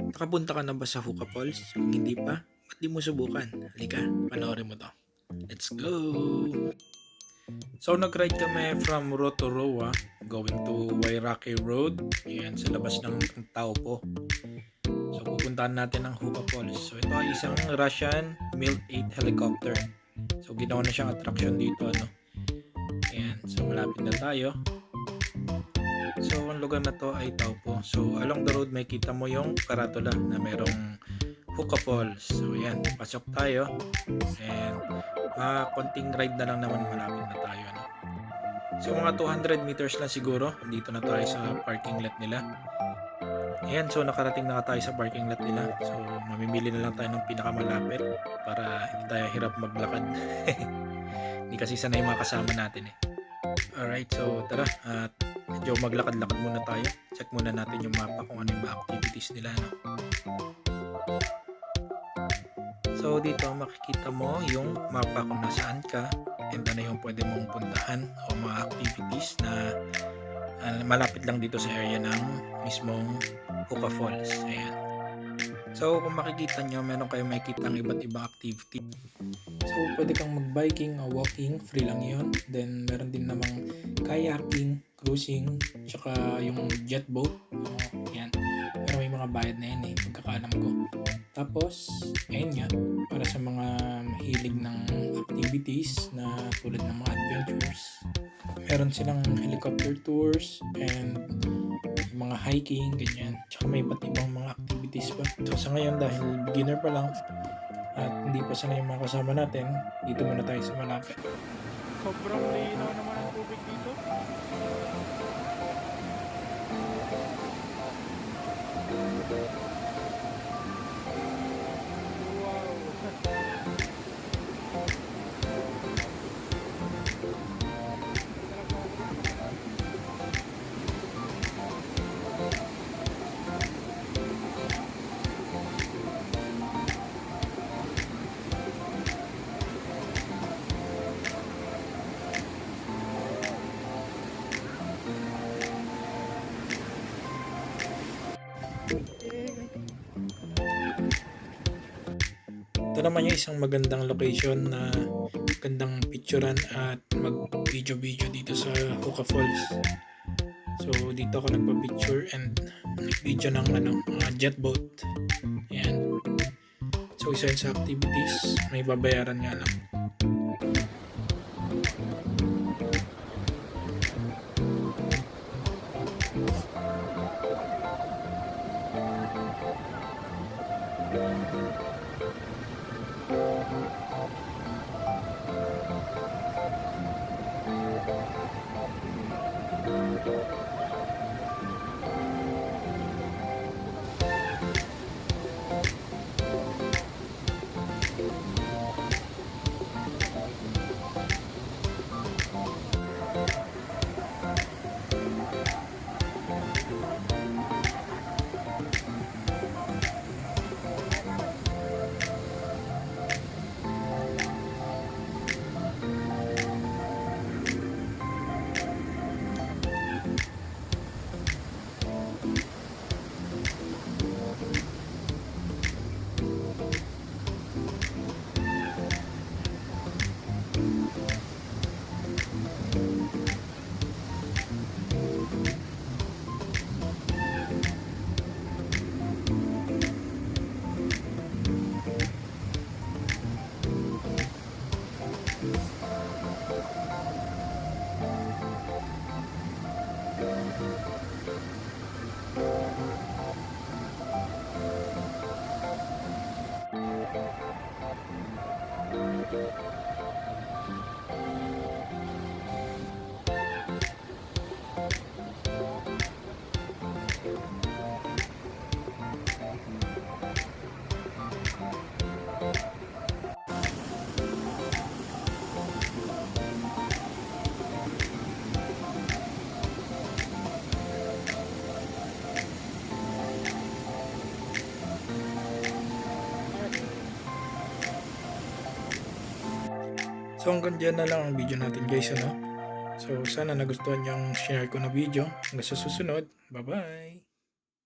Nakapunta ka na ba sa Hookah Falls? Kung hindi pa, ba't di mo subukan? Halika, panoorin mo to. Let's go! So nag-ride kami from Rotorua going to Wairaki Road. Yan, sa labas ng Taupo. So pupuntahan natin ang Hookah Falls. So ito ay isang Russian Mil-8 helicopter. So ginawa na siyang attraction dito. Ayan, so malapit na tayo. So ang lugar na to ay Taupo. So along the road may kita mo yung karatula na merong Hookah Falls. So yan, pasok tayo. And konting ride na lang naman, malapit na tayo. So mga 200 meters lang siguro. Dito na tayo sa parking lot nila. Ayan, so nakarating na tayo sa parking lot nila. So mamimili na lang tayo ng pinakamalapit para hindi tayo hirap maglakad. Hindi kasi sanay mga kasama natin eh. Alright, so tara at medyo maglakad-lakad muna tayo. Check muna natin yung mapa kung ano yung mga activities nila. So dito makikita mo yung mapa kung nasaan ka and ano yung pwede mong puntahan o mga activities na malapit lang dito sa area ng mismong Hookah Falls. Ayan. So kung makikita nyo, meron kayong makikita ng iba't ibang activity. So pwede kang mag-biking o walking, free lang yun. Then meron din namang kayaking, cruising, tsaka yung jet boat. Yan. Pero may mga bayad na yan eh, pagkakaalam ko. Tapos, ayun nga, para sa mga mahilig ng activities na tulad ng mga adventures, meron silang helicopter tours and mga hiking, ganyan. Tsaka may iba't ibang mga activities pa. So sa ngayon, dahil beginner pa lang at hindi pa sanay yung mga kasama natin, dito muna tayo sa malapit. Sobrang linaw naman ang tubig dito. Ito naman yung isang magandang location na magandang picturean at mag-video dito sa Hookah Falls. So dito ako nagpa-picture and nag-video ng mga jet boat. Ayan. So isa yun sa activities, may babayaran nga lang. So hanggang dyan na lang ang video natin guys. So sana nagustuhan yung share ko na video. Hanggang sa susunod. Bye bye!